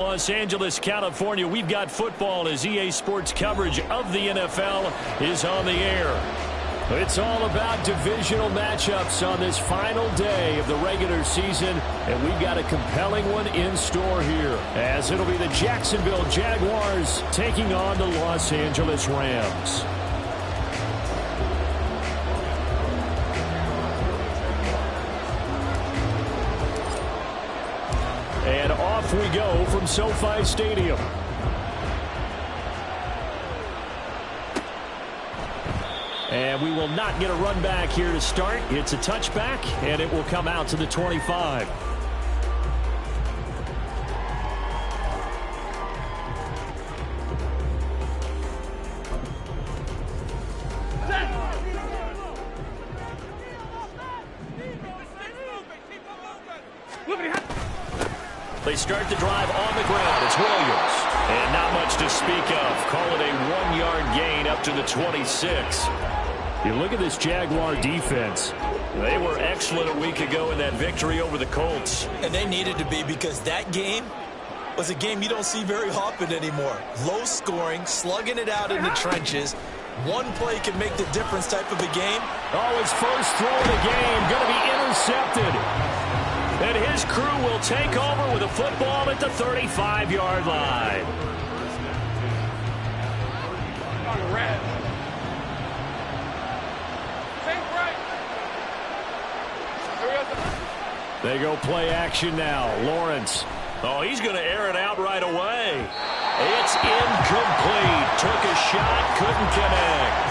Los Angeles, California, we've got football as EA Sports coverage of the NFL is on the air. It's all about divisional matchups on this final day of the regular season, and we've got a compelling one in store here, as it'll be the Jacksonville Jaguars taking on the Los Angeles Rams. And off we go from SoFi Stadium. And we will not get a run back here to start. It's a touchback, and it will come out to the 25. They start the drive on the ground. It's Williams. And not much to speak of. Call it a 1-yard gain up to the 26. You look at this Jaguar defense. They were excellent a week ago in that victory over the Colts. And they needed to be, because that game was a game you don't see very often anymore. Low scoring, slugging it out in the trenches. One play can make the difference type of a game. Oh, his first throw of the game going to be intercepted. And his crew will take over with a football at the 35-yard line. They go play action now. Lawrence. Oh, he's going to air it out right away. It's incomplete. Took a shot, couldn't connect.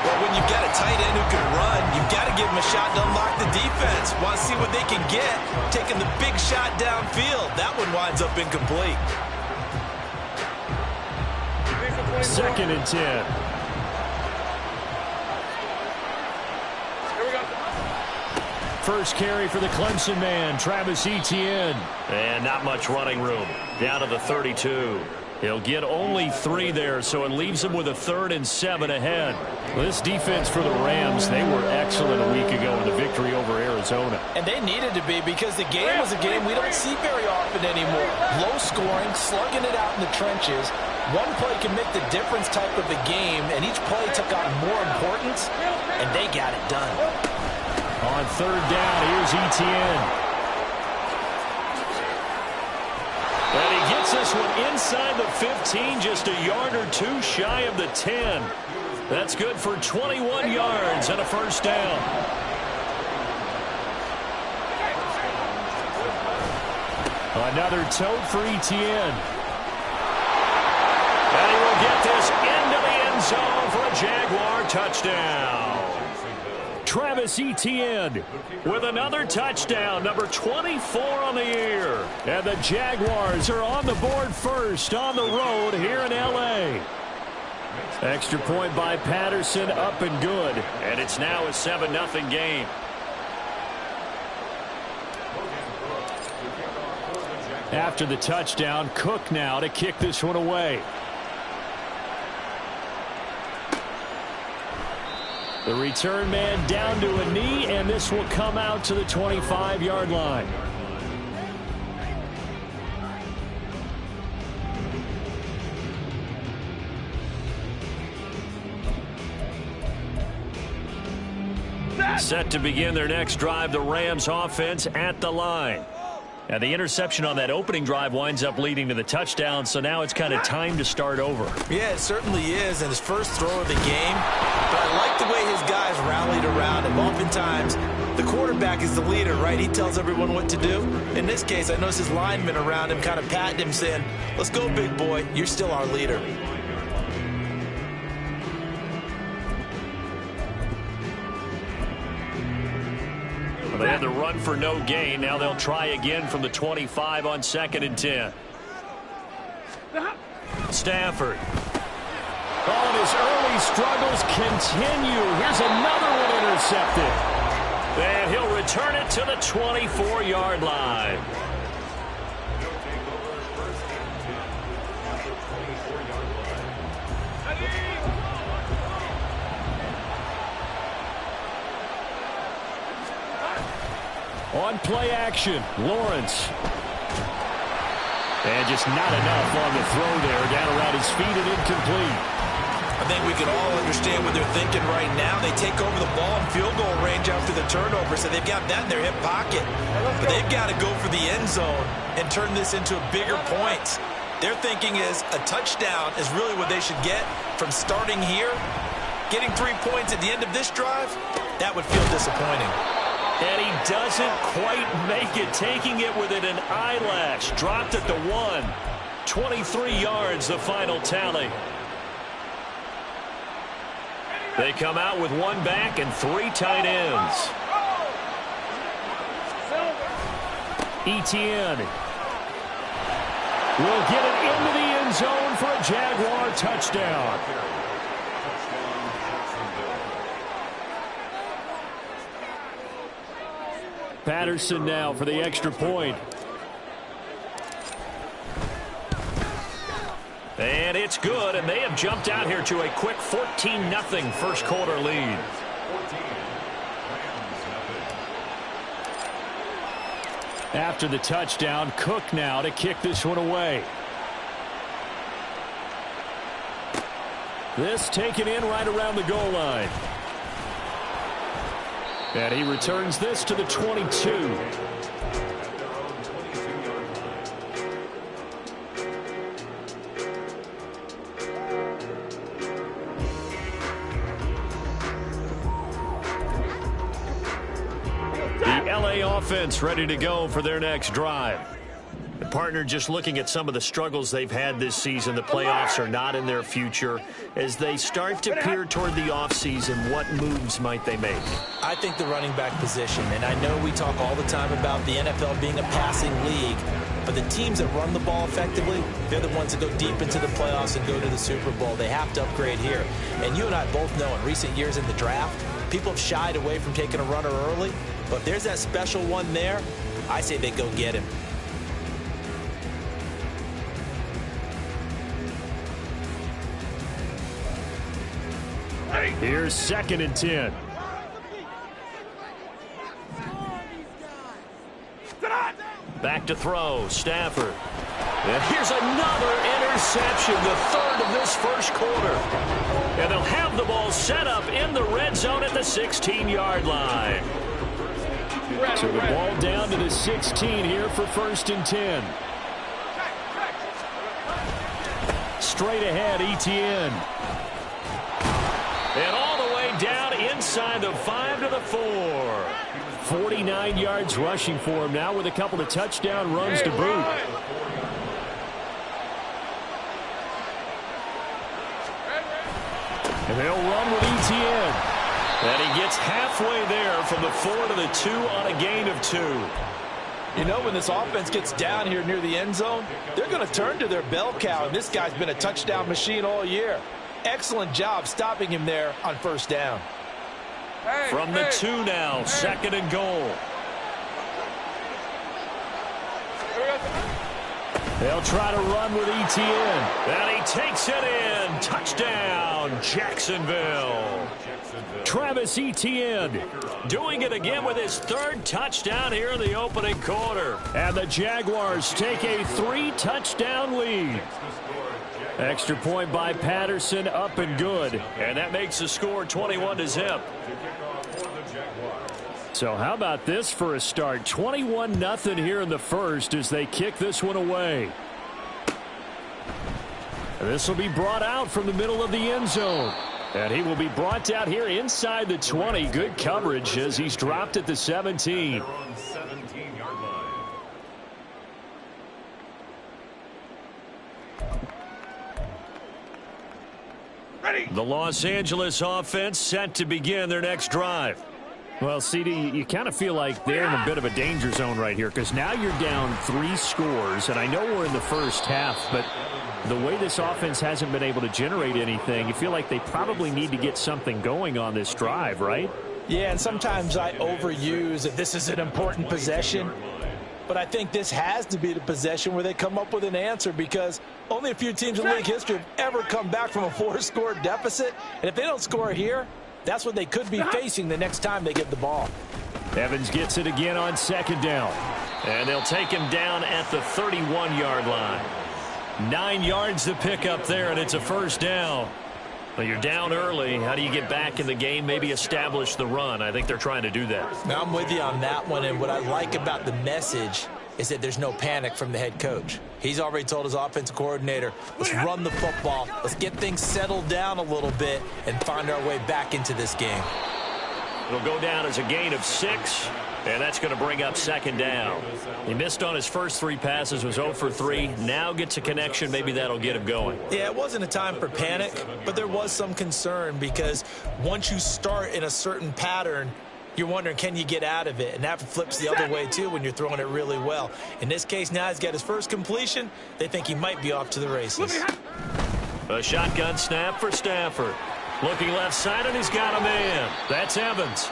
Well, when you've got a tight end who can run, you've got to give him a shot to unlock the defense. Want to see what they can get. Taking the big shot downfield. That one winds up incomplete. 2nd and 10. First carry for the Clemson man, Travis Etienne. And not much running room. Down to the 32. He'll get only 3 there, so it leaves him with a 3rd and 7 ahead. This defense for the Rams, they were excellent a week ago in the victory over Arizona. And they needed to be, because the game was a game we don't see very often anymore. Low scoring, slugging it out in the trenches. One play can make the difference type of a game, and each play took on more importance, and they got it done. On 3rd down, here's Etienne. And he gets this one inside the 15, just a yard or 2 shy of the 10. That's good for 21 yards and a first down. Another tote for Etienne. And he will get this into the end zone for a Jaguar touchdown. Travis Etienne with another touchdown, number 24 on the year. And the Jaguars are on the board first on the road here in L.A. Extra point by Patterson, up and good. And it's now a 7-0 game. After the touchdown, Cook now to kick this one away. The return man down to a knee, and this will come out to the 25-yard line. Set to begin their next drive, the Rams offense at the line. And the interception on that opening drive winds up leading to the touchdown, so now it's kind of time to start over. Yeah, it certainly is, and his first throw of the game. But I like the way his guys rallied around him. Oftentimes, the quarterback is the leader, right? He tells everyone what to do. In this case, I noticed his linemen around him kind of patting him, saying, "Let's go, big boy. You're still our leader." They had the run for no gain. Now they'll try again from the 25 on 2nd and 10. Stafford. Oh, and his early struggles continue. Here's another one intercepted. And he'll return it to the 24-yard line. On play action, Lawrence. And just not enough on the throw there. Down around his feet and incomplete. I think we can all understand what they're thinking right now. They take over the ball in field goal range after the turnover, so they've got that in their hip pocket. But they've got to go for the end zone and turn this into a bigger point. Their thinking is a touchdown is really what they should get from starting here. Getting 3 points at the end of this drive, that would feel disappointing. And he doesn't quite make it, taking it within an eyelash. Dropped at the 1. 23 yards, the final tally. They come out with 1 back and 3 tight ends. Etienne will get it into the end zone for a Jaguar touchdown. Patterson now for the extra point. And it's good, and they have jumped out here to a quick 14-0 first quarter lead. After the touchdown, Cook now to kick this one away. This taken in right around the goal line. And he returns this to the 22. Offense ready to go for their next drive. The partner just looking at some of the struggles they've had this season. The playoffs are not in their future. As they start to peer toward the offseason, what moves might they make? I think the running back position, and I know we talk all the time about the NFL being a passing league, but the teams that run the ball effectively, they're the ones that go deep into the playoffs and go to the Super Bowl. They have to upgrade here. And you and I both know in recent years in the draft, people have shied away from taking a runner early. But if there's that special one there, I say they go get him. Here's 2nd and 10. Back to throw, Stafford. And here's another interception, the 3rd of this first quarter. And they'll have the ball set up in the red zone at the 16-yard line. So the ball down to the 16 here for 1st and 10. Straight ahead, Etienne. And all the way down inside the 5 to the 4. 49 yards rushing for him now with a couple of touchdown runs to boot. And they'll run with Etienne. And he gets halfway there from the 4 to the 2 on a gain of 2. You know, when this offense gets down here near the end zone, they're going to turn to their bell cow, and this guy's been a touchdown machine all year. Excellent job stopping him there on 1st down. From the 2 now, 2nd and goal. They'll try to run with Etienne. And he takes it in. Touchdown, Jacksonville. Travis Etienne doing it again with his 3rd touchdown here in the opening quarter. And the Jaguars take a 3-touchdown lead. Extra point by Patterson, up and good. And that makes the score 21-0. So how about this for a start? 21-0 here in the first as they kick this one away. This will be brought out from the middle of the end zone. And he will be brought down here inside the 20. Good coverage as he's dropped at the 17. The Los Angeles offense set to begin their next drive. Well, CD, you kind of feel like they're in a bit of a danger zone right here because now you're down 3 scores, and I know we're in the first half, but the way this offense hasn't been able to generate anything, you feel like they probably need to get something going on this drive, right? Yeah, and sometimes I overuse that this is an important possession. But I think this has to be the possession where they come up with an answer because only a few teams in league history have ever come back from a 4-score deficit. And if they don't score here, that's what they could be facing the next time they get the ball. Evans gets it again on 2nd down. And they'll take him down at the 31-yard line. 9 yards to pick up there, and it's a first down. Well, you're down early. How do you get back in the game, maybe establish the run? I think they're trying to do that. Now, I'm with you on that one, and what I like about the message is that there's no panic from the head coach. He's already told his offensive coordinator, let's run the football, let's get things settled down a little bit and find our way back into this game. It'll go down as a gain of 6, and that's going to bring up second down. He missed on his first 3 passes, was 0 for 3. Now gets a connection. Maybe that'll get him going. Yeah, it wasn't a time for panic, but there was some concern because once you start in a certain pattern, you're wondering, can you get out of it? And that flips the other way, too, when you're throwing it really well. In this case, now he's got his first completion. They think he might be off to the races. A shotgun snap for Stafford. Looking left side, and he's got a man. That's Evans.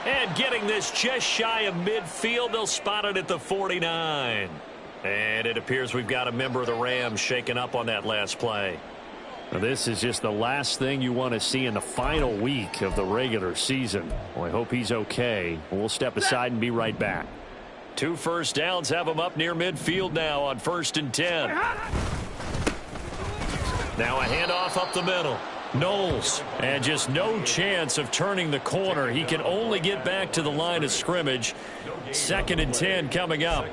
And getting this just shy of midfield, they'll spot it at the 49. And it appears we've got a member of the Rams shaken up on that last play. Now, this is just the last thing you want to see in the final week of the regular season. Well, I hope he's okay. We'll step aside and be right back. 2 first downs have him up near midfield now on 1st and 10. Now a handoff up the middle. Knowles, and just no chance of turning the corner. He can only get back to the line of scrimmage. 2nd and 10 coming up.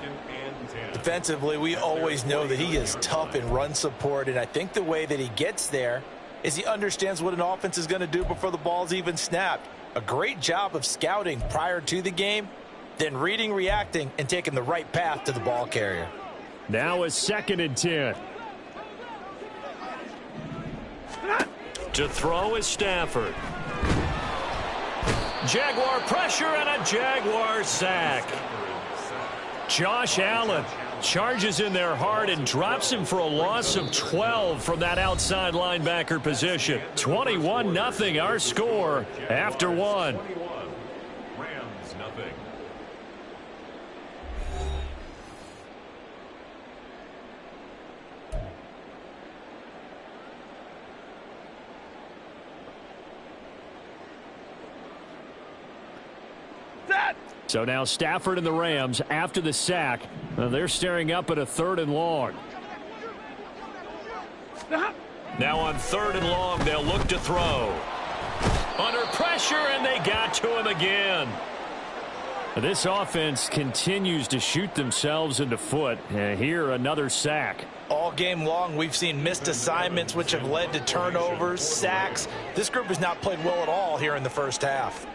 Defensively, we always know that he is tough in run support, and I think the way that he gets there is he understands what an offense is going to do before the ball's even snapped. A great job of scouting prior to the game, then reading, reacting, and taking the right path to the ball carrier. Now a 2nd and 10. To throw is Stafford. Jaguar pressure and a Jaguar sack. Josh Allen charges in there hard and drops him for a loss of 12 from that outside linebacker position. 21-0 our score after 1. Rams nothing. So now Stafford and the Rams, after the sack, they're staring up at a 3rd and long. Now on 3rd and long, they'll look to throw. Under pressure, and they got to him again. This offense continues to shoot themselves in the foot. Here, another sack. All game long, we've seen missed assignments, which have led to turnovers, sacks. This group has not played well at all here in the first half.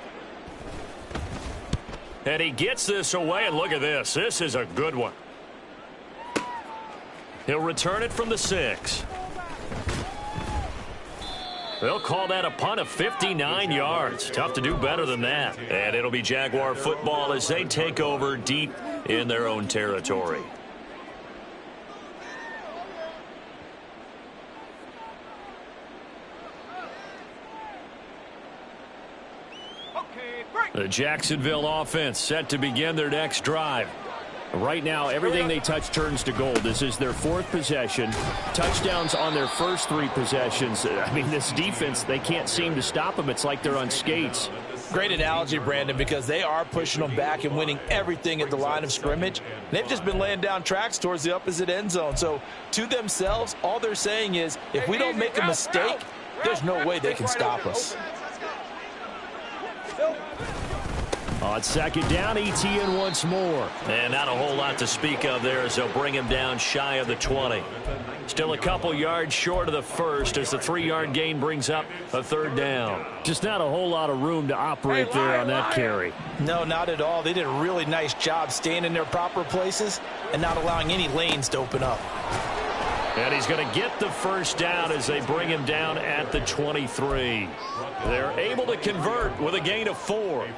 And he gets this away, and look at this. This is a good one. He'll return it from the 6. They'll call that a punt of 59 yards. Tough to do better than that. And it'll be Jaguar football as they take over deep in their own territory. The Jacksonville offense set to begin their next drive. Right now, everything they touch turns to gold. This is their 4th possession. Touchdowns on their first 3 possessions. I mean, this defense, they can't seem to stop them. It's like they're on skates. Great analogy, Brandon, because they are pushing them back and winning everything at the line of scrimmage. They've just been laying down tracks towards the opposite end zone. So, to themselves, all they're saying is, if we don't make a mistake, there's no way they can stop us. On 2nd down, ETN once more. And not a whole lot to speak of there as they'll bring him down shy of the 20. Still a couple yards short of the first as the 3-yard gain brings up a 3rd down. Just not a whole lot of room to operate there on that carry. No, not at all. They did a really nice job staying in their proper places and not allowing any lanes to open up. And he's going to get the first down as they bring him down at the 23. They're able to convert with a gain of 4.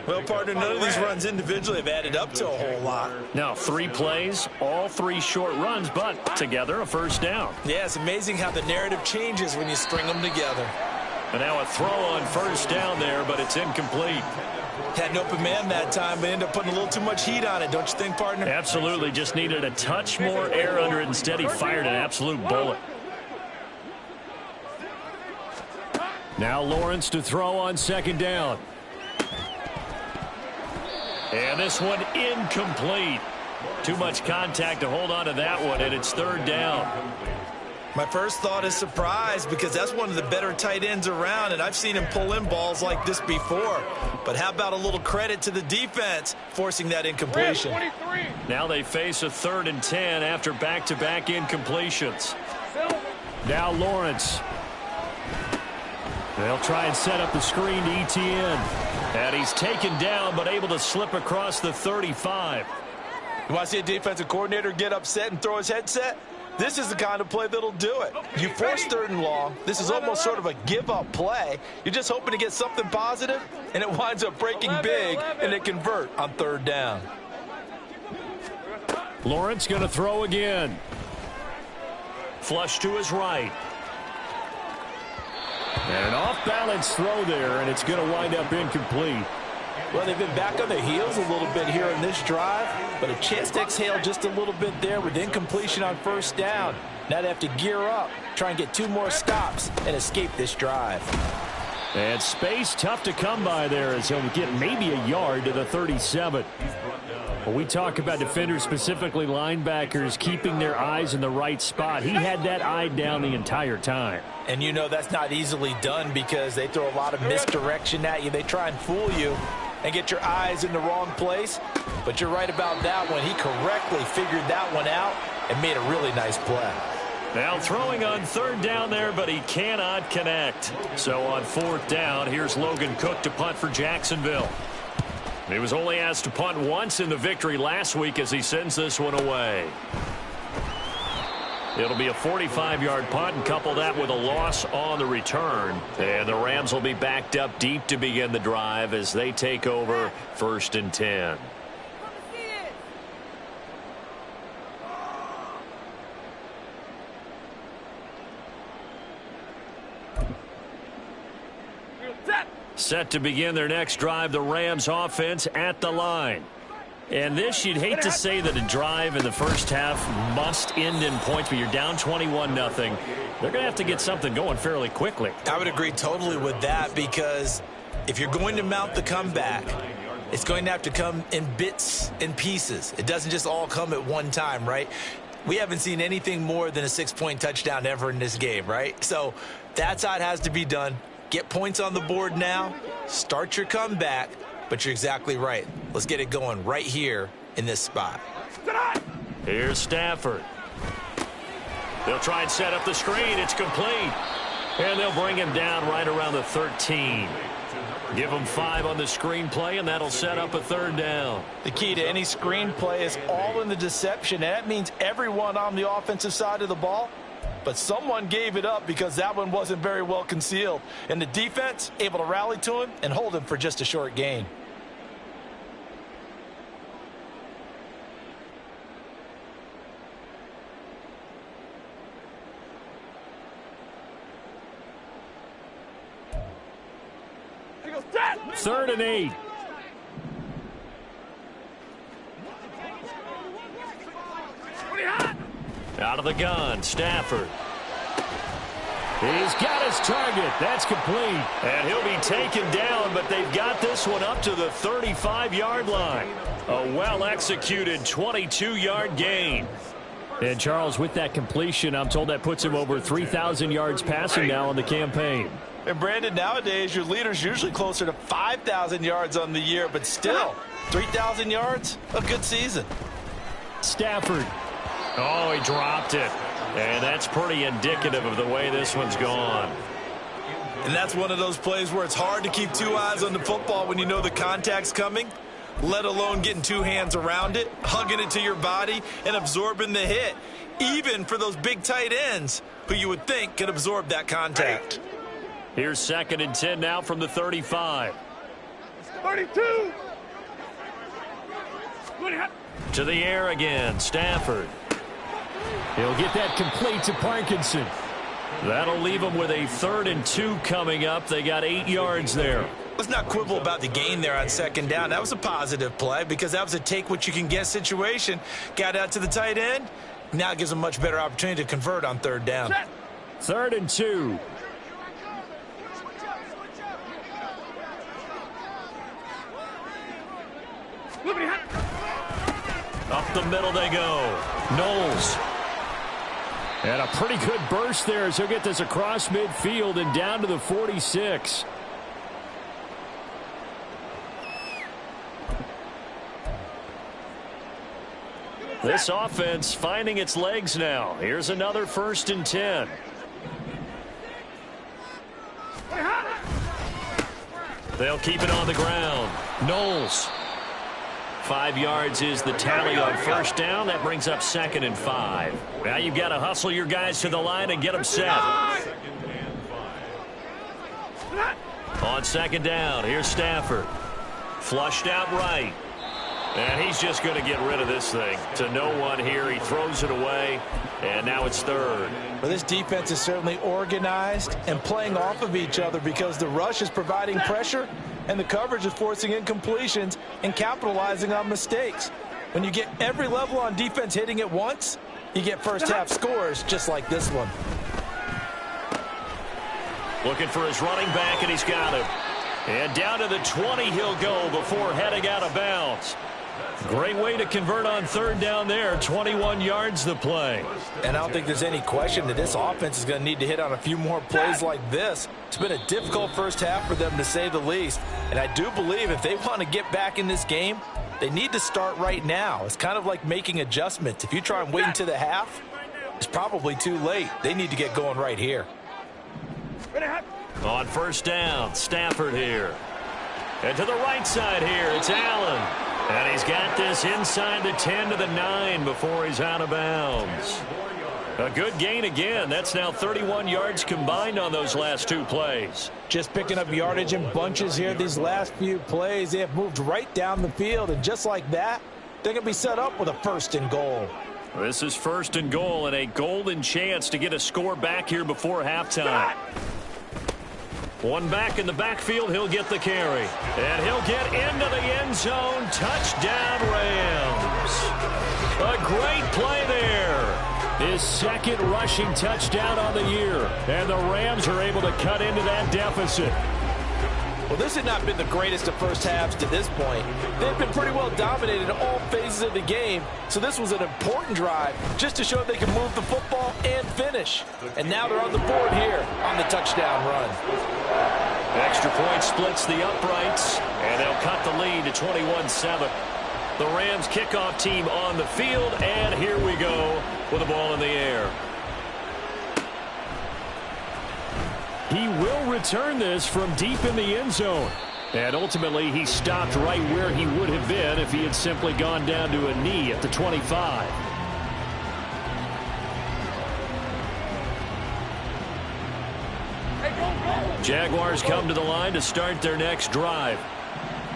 Well, partner, none of these runs individually have added up to a whole lot. Now, 3 plays, all 3 short runs, but together a first down. Yeah, it's amazing how the narrative changes when you string them together. And now a throw on first down there, but it's incomplete. Had an open man that time, but ended up putting a little too much heat on it, don't you think, partner? Absolutely. Just needed a touch more air under it. Instead, he fired an absolute bullet. Now Lawrence to throw on 2nd down. And this one incomplete. Too much contact to hold on to that one, and it's third down. My first thought is surprise, because that's one of the better tight ends around, and I've seen him pull in balls like this before. But how about a little credit to the defense forcing that incompletion? Now they face a 3rd and 10 after back-to-back incompletions. Now Lawrence. They'll try and set up the screen to Etienne. And he's taken down but able to slip across the 35. You want to see a defensive coordinator get upset and throw his headset? This is the kind of play that'll do it. You force 3rd and long. This is almost sort of a give-up play. You're just hoping to get something positive, and it winds up breaking big, and they convert on 3rd down. Lawrence going to throw again. Flush to his right. And an off-balance throw there, and it's going to wind up incomplete. Well, they've been back on their heels a little bit here in this drive, but a chance to exhale just a little bit there with incompletion on 1st down. Now they have to gear up, try and get 2 more stops, and escape this drive. And space tough to come by there as he'll get maybe a yard to the 37. When we talk about defenders, specifically linebackers, keeping their eyes in the right spot, he had that eye down the entire time. And you know that's not easily done because they throw a lot of misdirection at you. They try and fool you and get your eyes in the wrong place. But you're right about that one. He correctly figured that one out and made a really nice play. Now throwing on 3rd down there, but he cannot connect. So on 4th down, here's Logan Cook to punt for Jacksonville. He was only asked to punt once in the victory last week as he sends this one away. It'll be a 45-yard punt, and couple that with a loss on the return. And the Rams will be backed up deep to begin the drive as they take over 1st and 10. Set to begin their next drive, the Rams offense at the line. And this, you'd hate to say that a drive in the first half must end in points, but you're down 21-0. They're going to have to get something going fairly quickly. I would agree totally with that, because if you're going to mount the comeback, it's going to have to come in bits and pieces. It doesn't just all come at one time, right? We haven't seen anything more than a 6-point touchdown ever in this game, right? So that's how it has to be done. Get points on the board now, start your comeback, but you're exactly right. Let's get it going right here in this spot. Here's Stafford. They'll try and set up the screen. It's complete. And they'll bring him down right around the 13. Give him 5 on the screenplay, and that'll set up a 3rd down. The key to any screenplay is all in the deception, and that means everyone on the offensive side of the ball. But someone gave it up because that one wasn't very well concealed. And the defense able to rally to him and hold him for just a short gain. Third and 8. Out of the gun, Stafford. He's got his target. That's complete. And he'll be taken down, but they've got this one up to the 35-yard line. A well-executed 22-yard gain. And Charles, with that completion, I'm told that puts him over 3,000 yards passing now on the campaign. And Brandon, nowadays your leader's usually closer to 5,000 yards on the year, but still 3,000 yards, a good season. Stafford. Oh, he dropped it. And that's pretty indicative of the way this one's gone. And that's one of those plays where it's hard to keep 2 eyes on the football when you know the contact's coming, let alone getting 2 hands around it, hugging it to your body, and absorbing the hit, even for those big tight ends who you would think could absorb that contact. Here's 2nd and 10 now from the 35. 32. To the air again, Stafford. He'll get that complete to Parkinson. That'll leave him with a 3rd and 2 coming up. They got 8 yards there. Let's not quibble about the gain there on 2nd down. That was a positive play because that was a take-what-you-can-get situation. Got out to the tight end. Now it gives them a much better opportunity to convert on 3rd down. 3rd and 2. Up the the middle they go. Knowles. And a pretty good burst there as he'll get this across midfield and down to the 46. This offense finding its legs now. Here's another 1st and 10. They'll keep it on the ground. Knowles. 5 yards is the tally on 1st down. That brings up 2nd and 5. Now you've got to hustle your guys to the line and get them set. On 2nd down, here's Stafford. Flushed out right. And he's just going to get rid of this thing. To no one here. He throws it away. And now it's 3rd. Well, this defense is certainly organized and playing off of each other because the rush is providing pressure and the coverage is forcing incompletions and capitalizing on mistakes. When you get every level on defense hitting at once, you get first half scores just like this one. Looking for his running back, and he's got him. And down to the 20 he'll go before heading out of bounds. Great way to convert on 3rd down there. 21 yards the play. And I don't think there's any question that this offense is going to need to hit on a few more plays like this. It's been a difficult first half for them, to say the least. And I do believe if they want to get back in this game, they need to start right now. It's kind of like making adjustments. If you try and wait until the half, it's probably too late. They need to get going right here. On 1st down, Stafford here. And to the right side here, it's Allen. And he's got this inside the 10 to the 9 before he's out of bounds. A good gain again. That's now 31 yards combined on those last 2 plays. Just picking up yardage in bunches here these last few plays. They have moved right down the field, and just like that, they're going to be set up with a 1st and goal. This is 1st and goal and a golden chance to get a score back here before halftime. One back in the backfield, he'll get the carry. And he'll get into the end zone. Touchdown, Rams. A great play there. His 2nd rushing touchdown on the year. And the Rams are able to cut into that deficit. Well, this had not been the greatest of first halves to this point. They've been pretty well dominated in all phases of the game, so this was an important drive just to show they can move the football and finish. And now they're on the board here on the touchdown run. Extra point splits the uprights, and they'll cut the lead to 21-7. The Rams kickoff team on the field, and here we go with the ball in the air. He will return this from deep in the end zone. And ultimately, he stopped right where he would have been if he had simply gone down to a knee at the 25. Jaguars come to the line to start their next drive.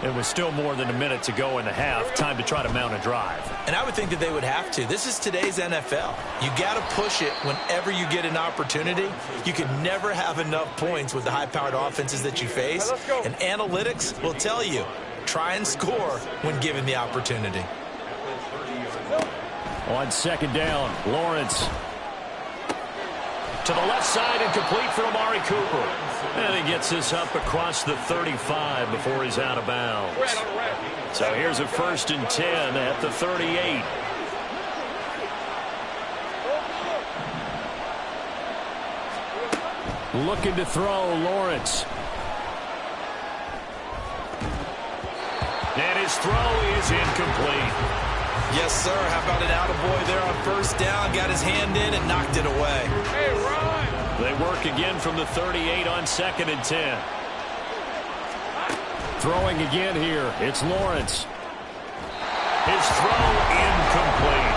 It was still more than a minute to go in the half. Time to try to mount a drive. And I would think that they would have to. This is today's NFL. You got to push it whenever you get an opportunity. You can never have enough points with the high-powered offenses that you face. And analytics will tell you, try and score when given the opportunity. On 2nd down, Lawrence. To the left side and complete for Amari Cooper. And he gets this up across the 35 before he's out of bounds. So here's a 1st and 10 at the 38. Looking to throw, Lawrence. And his throw is incomplete. Yes, sir. How about an attaboy there on 1st down? Got his hand in and knocked it away. Hey, Ron. They work again from the 38 on 2nd and 10. Throwing again here. It's Lawrence. His throw incomplete.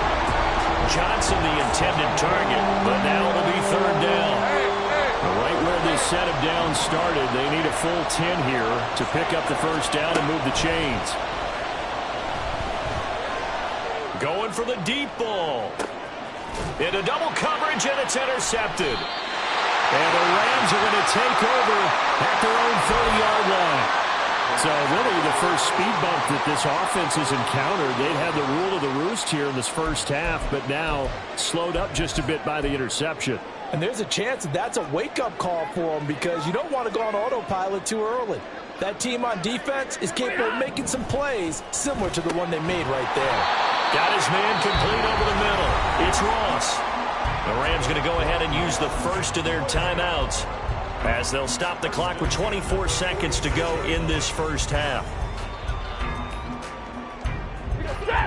Johnson the intended target, but now it'll be 3rd down. Right where this set of downs started, they need a full 10 here to pick up the 1st down and move the chains. Going for the deep ball. Into double coverage, and it's intercepted. And the Rams are going to take over at their own 30-yard line. So really the first speed bump that this offense has encountered. They'd had the rule of the roost here in this first half, but now slowed up just a bit by the interception. And there's a chance that that's a wake-up call for them because you don't want to go on autopilot too early. That team on defense is capable of making some plays similar to the one they made right there. Got his man complete over the middle. It's Ross. The Rams going to go ahead and use the first of their timeouts as they'll stop the clock with 24 seconds to go in this first half.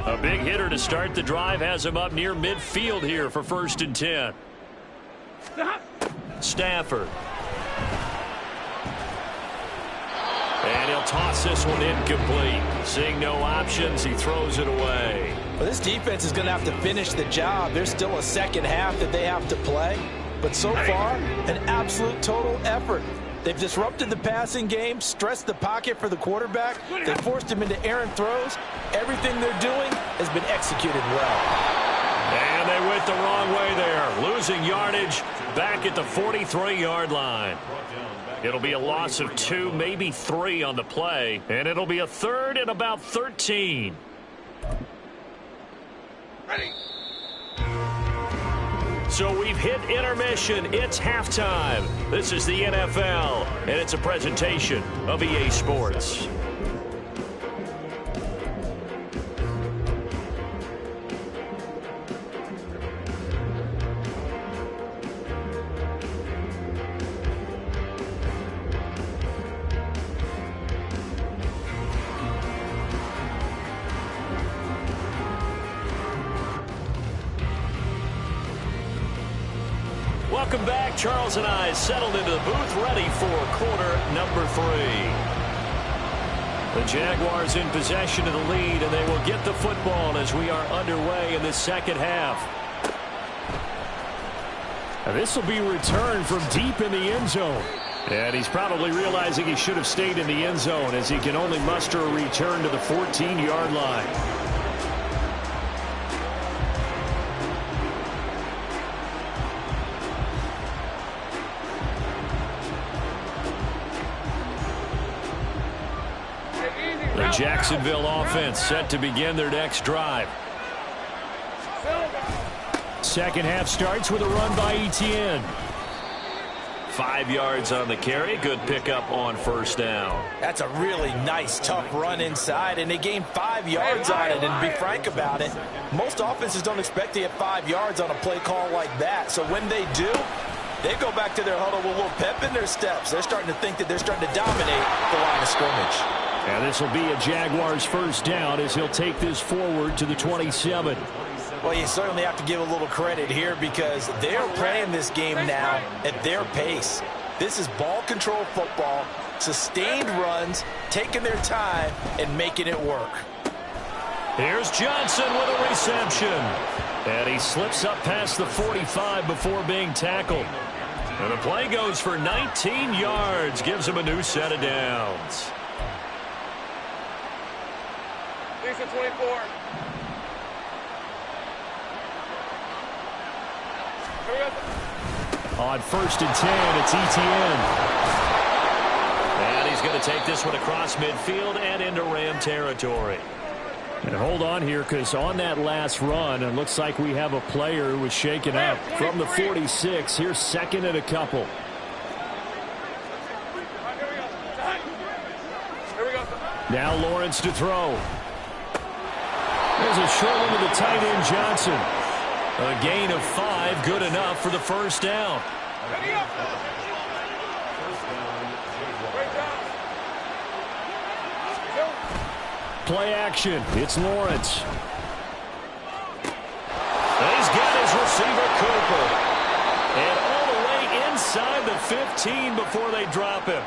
A big hitter to start the drive has him up near midfield here for 1st and 10. Stafford. And he'll toss this one incomplete. Seeing no options, he throws it away. Well, this defense is going to have to finish the job. There's still a second half that they have to play. But so far, an absolute total effort. They've disrupted the passing game, stressed the pocket for the quarterback. They forced him into errant throws. Everything they're doing has been executed well. And they went the wrong way there. Losing yardage back at the 43-yard line. It'll be a loss of 2, maybe 3 on the play. And it'll be a 3rd and about 13. Ready. So we've hit intermission. It's halftime. This is the NFL, and it's a presentation of EA Sports. Welcome back. Charles and I settled into the booth, ready for quarter number 3. The Jaguars in possession of the lead, and they will get the football as we are underway in the second half. Now this will be returned from deep in the end zone. And he's probably realizing he should have stayed in the end zone as he can only muster a return to the 14-yard line. The Jacksonville offense set to begin their next drive. Second half starts with a run by Etienne. 5 yards on the carry. Good pickup on 1st down. That's a really nice, tough run inside, and they gained 5 yards on it. And to be frank about it, most offenses don't expect to get 5 yards on a play call like that. So when they do, they go back to their huddle with a little pep in their steps. They're starting to think that they're starting to dominate the line of scrimmage. And this will be a Jaguars 1st down as he'll take this forward to the 27. Well, you certainly have to give a little credit here because they're playing this game now at their pace. This is ball control football, sustained runs, taking their time, and making it work. Here's Johnson with a reception. And he slips up past the 45 before being tackled. And the play goes for 19 yards, gives him a new set of downs. 24. On 1st and 10, it's Etienne. And he's going to take this one across midfield and into Ram territory. And hold on here, because on that last run, it looks like we have a player who was shaken up from the 46. Here's 2nd and a couple. Now Lawrence to throw. There's a short one to the tight end, Johnson. A gain of 5, good enough for the 1st down. Play action. It's Lawrence. And he's got his receiver, Cooper. And all the way inside the 15 before they drop him.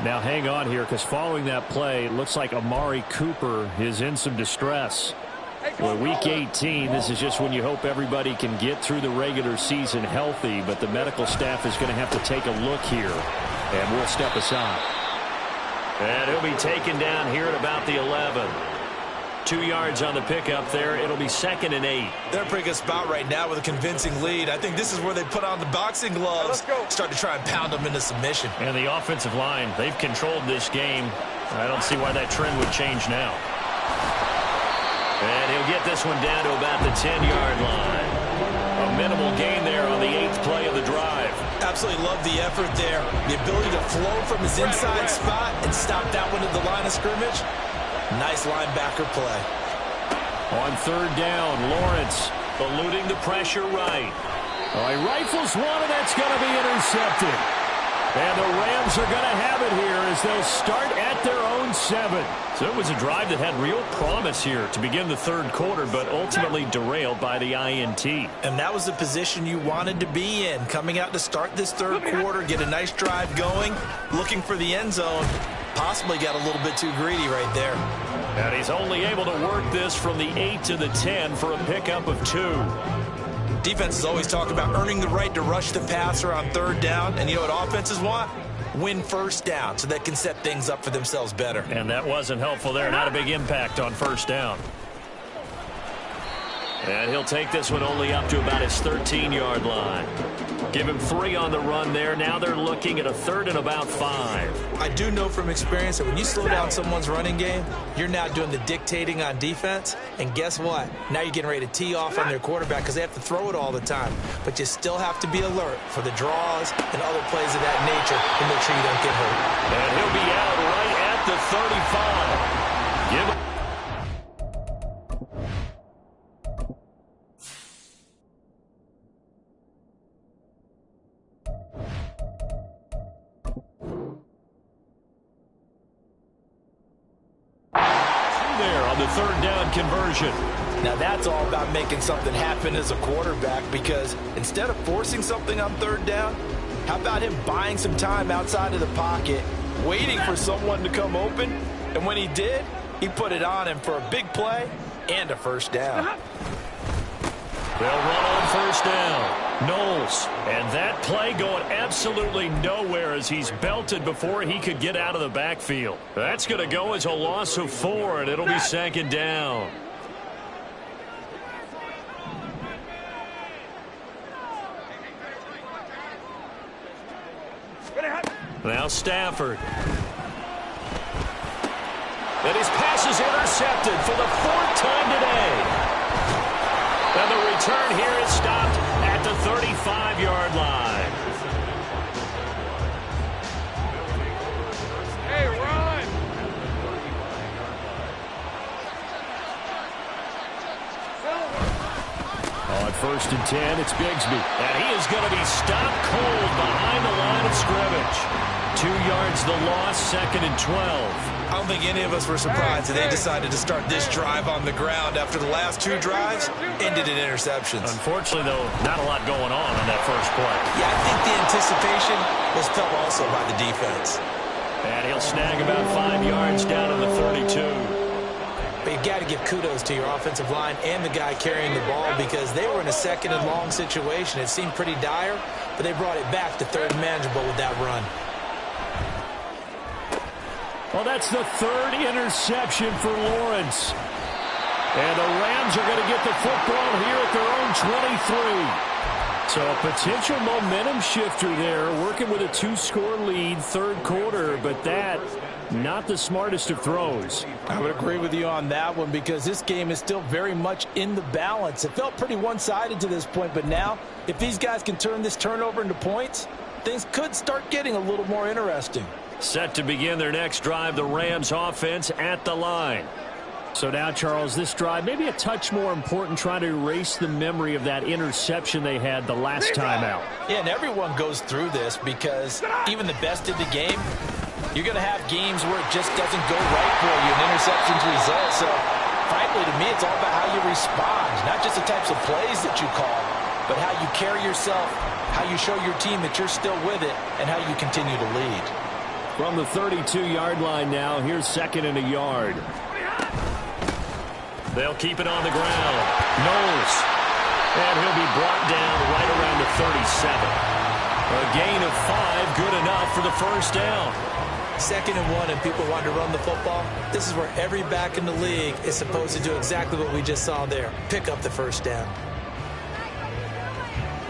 Now hang on here, because following that play, it looks like Amari Cooper is in some distress. Well, week 18, this is just when you hope everybody can get through the regular season healthy, but the medical staff is going to have to take a look here, and we'll step aside. And he'll be taken down here at about the 11. 2 yards on the pickup there. It'll be 2nd and 8. They're in a pretty good spot right now with a convincing lead. I think this is where they put on the boxing gloves, start to try and pound them into submission. And the offensive line, they've controlled this game. I don't see why that trend would change now. And he'll get this one down to about the 10-yard line. A minimal gain there on the 8th play of the drive. Absolutely love the effort there. The ability to flow from his inside spot and stop that one at the line of scrimmage. Nice linebacker play. On third down, Lawrence eluding the pressure right. Oh, he rifles one, and that's going to be intercepted. And the Rams are going to have it here as they'll start at their own 7. So it was a drive that had real promise here to begin the third quarter, but ultimately derailed by the INT. And that was the position you wanted to be in, coming out to start this third quarter, get a nice drive going, looking for the end zone. Possibly got a little bit too greedy right there. And he's only able to work this from the 8 to the 10 for a pickup of 2. Defenses always talk about earning the right to rush the passer on third down. And you know what offenses want? Win first down so they can set things up for themselves better. And that wasn't helpful there. Not a big impact on first down. And he'll take this one only up to about his 13-yard line. Give him 3 on the run there. Now they're looking at a third and about 5. I do know from experience that when you slow down someone's running game, you're now doing the dictating on defense. And guess what? Now you're getting ready to tee off on their quarterback because they have to throw it all the time. But you still have to be alert for the draws and other plays of that nature to make sure you don't get hurt. And he'll be out right at the 35. Give him. Third down conversion. Now that's all about making something happen as a quarterback, because instead of forcing something on third down, how about him buying some time outside of the pocket, waiting for someone to come open, and when he did, he put it on him for a big play and a first down. They'll run on first down. Knowles, and that play going absolutely nowhere as he's belted before he could get out of the backfield. That's going to go as a loss of 4, and it'll be second down. Now Stafford. And his pass is intercepted for the 4th time today. And the return here is stopped at the 35-yard line. Hey, run! On 1st and 10, it's Bigsby. And he is going to be stopped cold behind the line of scrimmage. 2 yards the loss, 2nd and 12. I don't think any of us were surprised that they decided to start this drive on the ground after the last 2 drives ended in interceptions. Unfortunately, though, not a lot going on that first play. Yeah, I think the anticipation was felt also by the defense. And he'll snag about 5 yards down to the 32. But you've got to give kudos to your offensive line and the guy carrying the ball, because they were in a 2nd and long situation. It seemed pretty dire, but they brought it back to 3rd and manageable with that run. Well, that's the 3rd interception for Lawrence. And the Rams are going to get the football here at their own 23. So a potential momentum shifter there, working with a 2-score lead, third quarter, but that, not the smartest of throws. I would agree with you on that one, because this game is still very much in the balance. It felt pretty one-sided to this point, but now, if these guys can turn this turnover into points, things could start getting a little more interesting. Set to begin their next drive, the Rams offense at the line. So now, Charles, this drive maybe a touch more important, trying to erase the memory of that interception they had the last time out. Yeah, and everyone goes through this, because even the best in the game, you're going to have games where it just doesn't go right for you, and interceptions result. So, frankly, to me, it's all about how you respond, not just the types of plays that you call, but how you carry yourself, how you show your team that you're still with it, and how you continue to lead. From the 32-yard line now, here's 2nd and a yard. They'll keep it on the ground. Knowles. And he'll be brought down right around the 37. A gain of 5, good enough for the first down. 2nd and 1, and people want to run the football. This is where every back in the league is supposed to do exactly what we just saw there. Pick up the first down.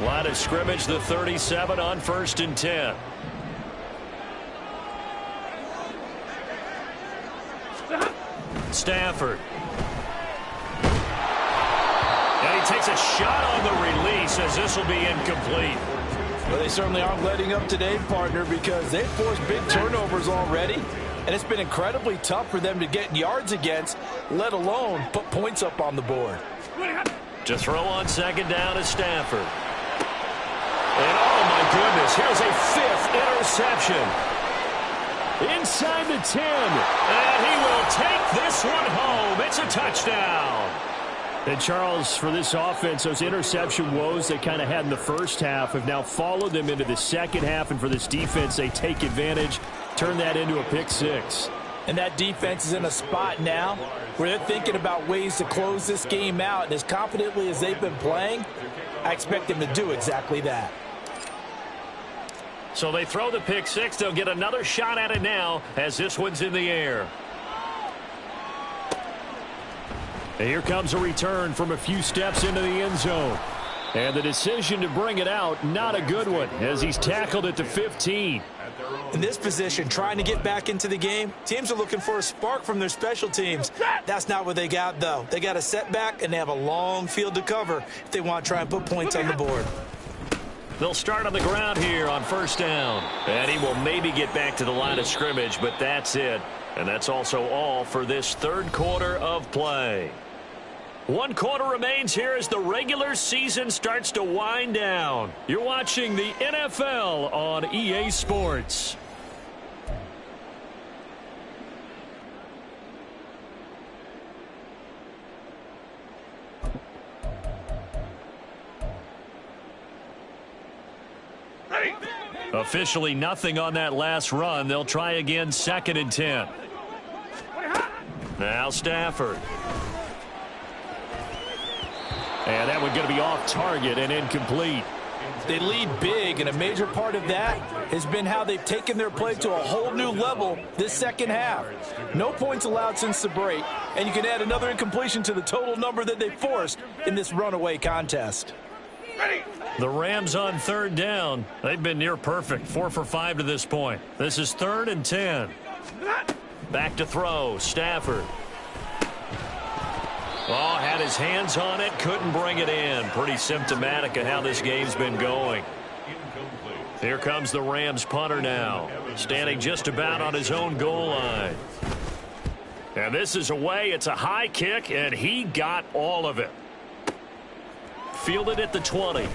Line of scrimmage, the 37 on 1st and 10. Stafford. And he takes a shot on the release as this will be incomplete. Well, they certainly aren't letting up today, partner, because they've forced big turnovers already. and it's been incredibly tough for them to get yards against, let alone put points up on the board. To throw on second down is Stafford. And oh my goodness, here's a 5th interception. Inside the 10, and he will take this one home. It's a touchdown. And Charles, for this offense, those interception woes they kind of had in the first half have now followed them into the second half, and for this defense, they take advantage, turn that into a pick 6. And that defense is in a spot now where they're thinking about ways to close this game out, and as confidently as they've been playing, I expect them to do exactly that. So they throw the pick 6. They'll get another shot at it now as this one's in the air. And here comes a return from a few steps into the end zone. And the decision to bring it out, not a good one, as he's tackled at the 15. In this position, trying to get back into the game, teams are looking for a spark from their special teams. That's not what they got, though. They got a setback, and they have a long field to cover if they want to try and put points on the board. They'll start on the ground here on first down. And he will maybe get back to the line of scrimmage, but that's it. And that's also all for this third quarter of play. 1 quarter remains here as the regular season starts to wind down. You're watching the NFL on EA Sports. Officially nothing on that last run. They'll try again, 2nd and 10. Now Stafford. And that one going to be off target and incomplete. They lead big, and a major part of that has been how they've taken their play to a whole new level this second half. No points allowed since the break, and you can add another incompletion to the total number that they forced in this runaway contest. The Rams on 3rd down. They've been near perfect, 4 for 5 to this point. This is 3rd and 10. Back to throw, Stafford. Oh, had his hands on it, couldn't bring it in. Pretty symptomatic of how this game's been going. Here comes the Rams punter now, standing just about on his own goal line. And this is away. It's a high kick, and he got all of it. Fielded at the 20.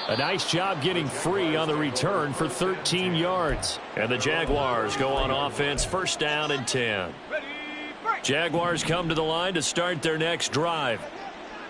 A nice job getting free on the return for 13 yards. And the Jaguars go on offense, 1st down and 10. Jaguars come to the line to start their next drive.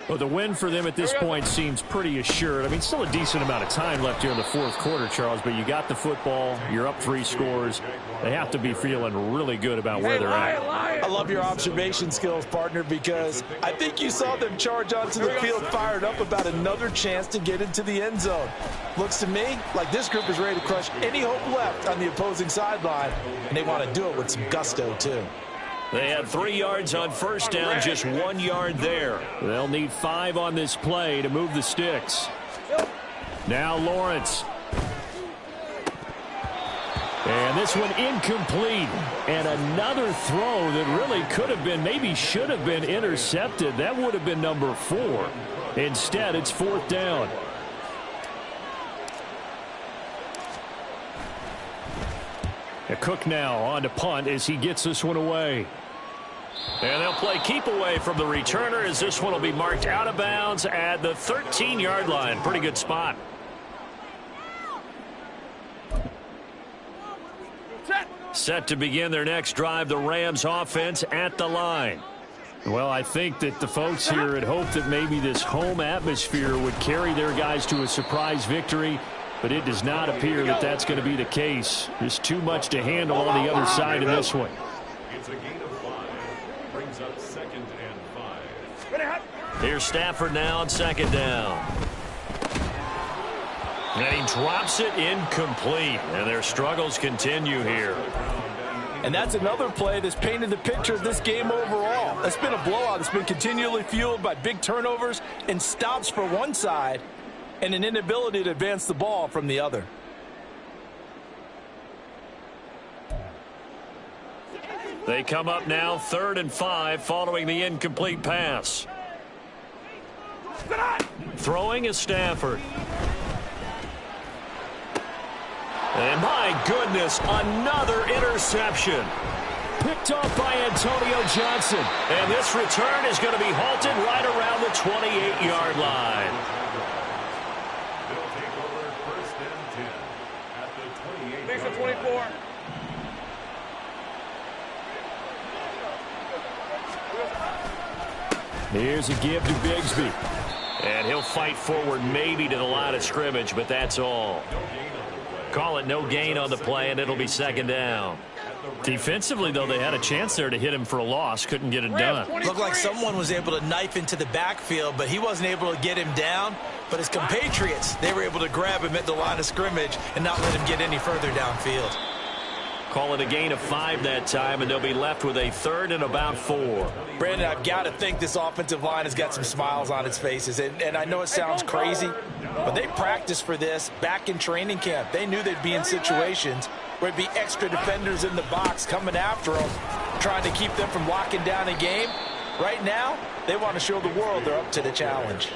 Well, the win for them at this point seems pretty assured. I mean, still a decent amount of time left here in the 4th quarter, Charles, but you got the football. You're up 3 scores. They have to be feeling really good about where they're at. I love your observation skills, partner, because I think you saw them charge onto the field fired up about another chance to get into the end zone. Looks to me like this group is ready to crush any hope left on the opposing sideline, and they want to do it with some gusto, too. They had 3 yards on 1st down, just 1 yard there. They'll need 5 on this play to move the sticks. Now Lawrence. And this one incomplete. And another throw that really could have been, maybe should have been intercepted. That would have been number 4. Instead, it's 4th down. Cook now on to punt as he gets this one away. And they'll play keep away from the returner as this one will be marked out of bounds at the 13-yard line. Pretty good spot. Set to begin their next drive, the Rams offense at the line. Well, I think that the folks here had hoped that maybe this home atmosphere would carry their guys to a surprise victory, but it does not appear that that's going to be the case. There's too much to handle on the other side of this one. It's a gain of 5. Brings up 2nd and 5. Here's Stafford now on 2nd down. And he drops it incomplete. And their struggles continue here. And that's another play that's painted the picture of this game overall. It's been a blowout. It's been continually fueled by big turnovers and stops for one side and an inability to advance the ball from the other. They come up now 3rd and 5 following the incomplete pass. Throwing is Stafford. And my goodness, another interception. Picked off by Antonio Johnson. And this return is going to be halted right around the 28-yard line. They'll take over first and 10 at the 28. Makes it 24. Here's a give to Bigsby. And he'll fight forward maybe to the line of scrimmage, but that's all. Call it no gain on the play, and it'll be second down. Defensively, though, they had a chance there to hit him for a loss. Couldn't get it done. Looked like someone was able to knife into the backfield, but he wasn't able to get him down. But his compatriots, they were able to grab him at the line of scrimmage and not let him get any further downfield. Call it a gain of 5 that time, and they'll be left with a third and about 4. Brandon, I've got to think this offensive line has got some smiles on its faces. And I know it sounds crazy, but they practiced for this back in training camp. They knew they'd be in situations where it'd be extra defenders in the box coming after them, trying to keep them from locking down a game. Right now, they want to show the world they're up to the challenge.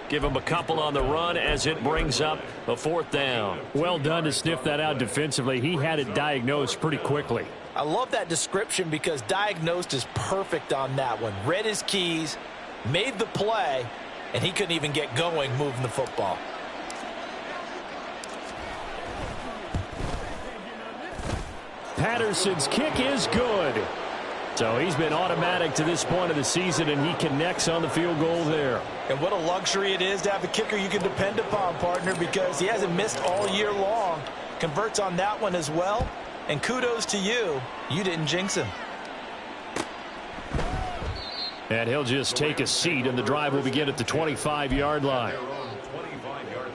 Give him a couple on the run as it brings up a 4th down. Well done to sniff that out defensively. He had it diagnosed pretty quickly. I love that description because diagnosed is perfect on that one. Read his keys, made the play, and he couldn't even get going moving the football. Patterson's kick is good. So he's been automatic to this point of the season, and he connects on the field goal there. And what a luxury it is to have a kicker you can depend upon, partner, because he hasn't missed all year long. Converts on that one as well. And kudos to you. You didn't jinx him. And he'll just take a seat, and the drive will begin at the 25-yard line. Their own 25-yard line.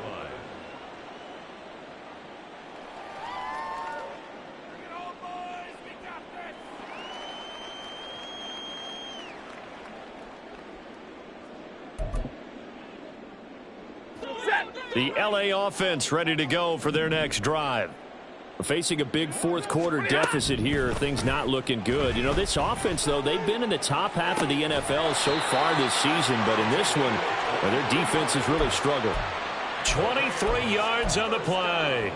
The LA offense ready to go for their next drive. Facing a big fourth-quarter deficit here, things not looking good. You know, this offense, though, they've been in the top half of the NFL so far this season, but in this one, well, their defense has really struggled. 23 yards on the play.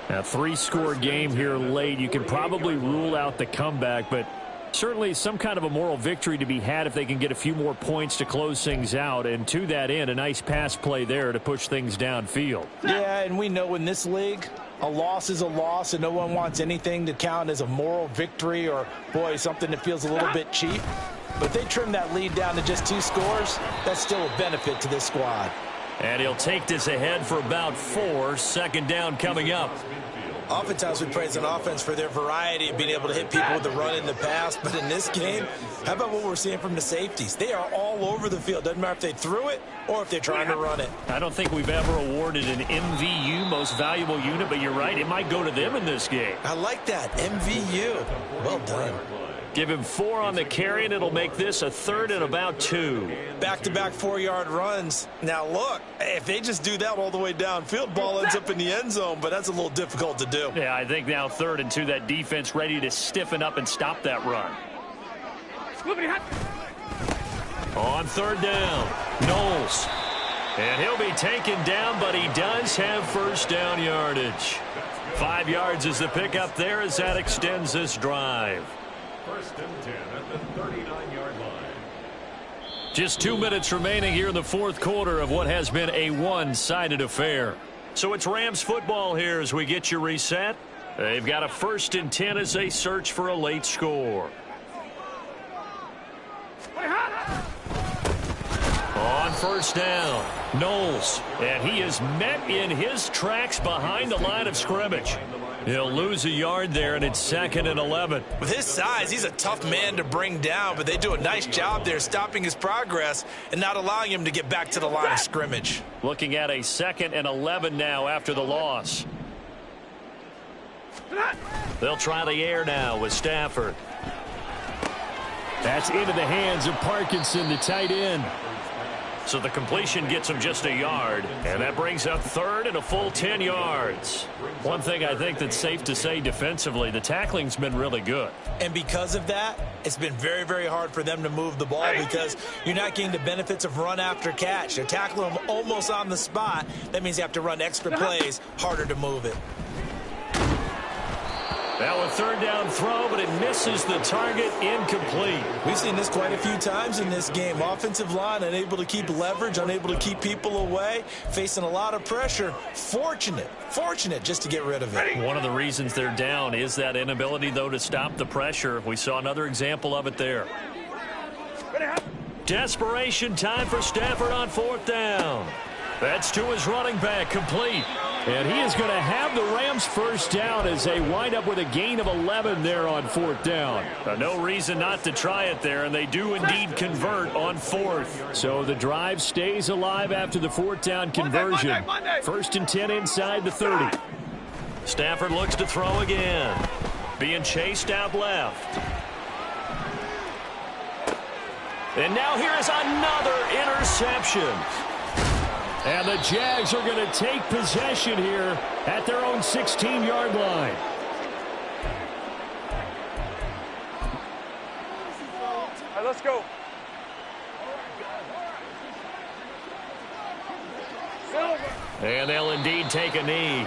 A 3-score game here late. You can probably rule out the comeback, but certainly some kind of a moral victory to be had if they can get a few more points to close things out. And to that end, a nice pass play there to push things downfield. Yeah, and we know in this league, a loss is a loss, and no one wants anything to count as a moral victory or, boy, something that feels a little bit cheap. But if they trim that lead down to just 2 scores, that's still a benefit to this squad. And he'll take this ahead for about 4. Second down coming up. Oftentimes we praise an offense for their variety of being able to hit people with the run in the pass. But in this game, how about what we're seeing from the safeties? They are all over the field. Doesn't matter if they threw it or if they're trying to run it. I don't think we've ever awarded an MVU, most valuable unit, but you're right. It might go to them in this game. I like that. MVU. Well done. Give him 4 on the carry, and it'll make this a third and about 2. Back-to-back 4-yard runs. Now, look, if they just do that all the way downfield, ball ends up in the end zone, but that's a little difficult to do. Yeah, I think now 3rd and 2, that defense ready to stiffen up and stop that run. On 3rd down, Knowles. And he'll be taken down, but he does have first down yardage. 5 yards is the pickup there as that extends this drive. First and 10 at the 39-yard line. Just 2 minutes remaining here in the 4th quarter of what has been a one-sided affair. So it's Rams football here as we get you reset. They've got a 1st and 10 as they search for a late score. On 1st down, Knowles. And he is met in his tracks behind the line of scrimmage. He'll lose a yard there, and it's 2nd and 11. With his size, he's a tough man to bring down, but they do a nice job there stopping his progress and not allowing him to get back to the line of scrimmage. Looking at a 2nd and 11 now after the loss. They'll try the air now with Stafford. That's into the hands of Parkinson, the tight end. So the completion gets him just a yard, and that brings up 3rd and a full 10 yards. One thing I think that's safe to say defensively, the tackling's been really good. And because of that, it's been very, very hard for them to move the ball because you're not getting the benefits of run after catch. They're tackling them almost on the spot. That means you have to run extra plays, harder to move it. Now a third down throw, but it misses the target, incomplete. We've seen this quite a few times in this game. Offensive line unable to keep leverage, unable to keep people away, facing a lot of pressure. Fortunate just to get rid of it. One of the reasons they're down is that inability, though, to stop the pressure. We saw another example of it there. Desperation time for Stafford on fourth down. That's to his running back, complete. And he is going to have the Rams first down as they wind up with a gain of 11 there on fourth down. No reason not to try it there, and they do indeed convert on fourth. So the drive stays alive after the fourth down conversion. First and 10 inside the 30. Stafford looks to throw again. Being chased out left. And now here is another interception. And the Jags are going to take possession here at their own 16-yard line. All right, let's go. And they'll indeed take a knee.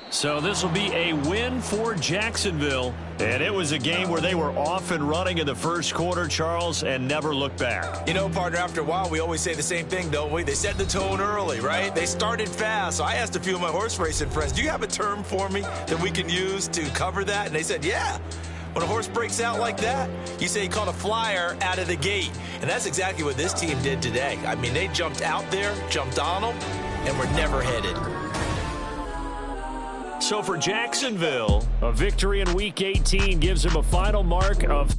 So this will be a win for Jacksonville. And it was a game where they were off and running in the first quarter, Charles, and never looked back. You know, partner, after a while, we always say the same thing, don't we? They set the tone early, right? They started fast. So I asked a few of my horse racing friends, do you have a term for me that we can use to cover that? And they said, yeah. When a horse breaks out like that, you say he caught a flyer out of the gate. And that's exactly what this team did today. I mean, they jumped out there, jumped on them, and were never headed. So for Jacksonville, a victory in Week 18 gives them a final mark of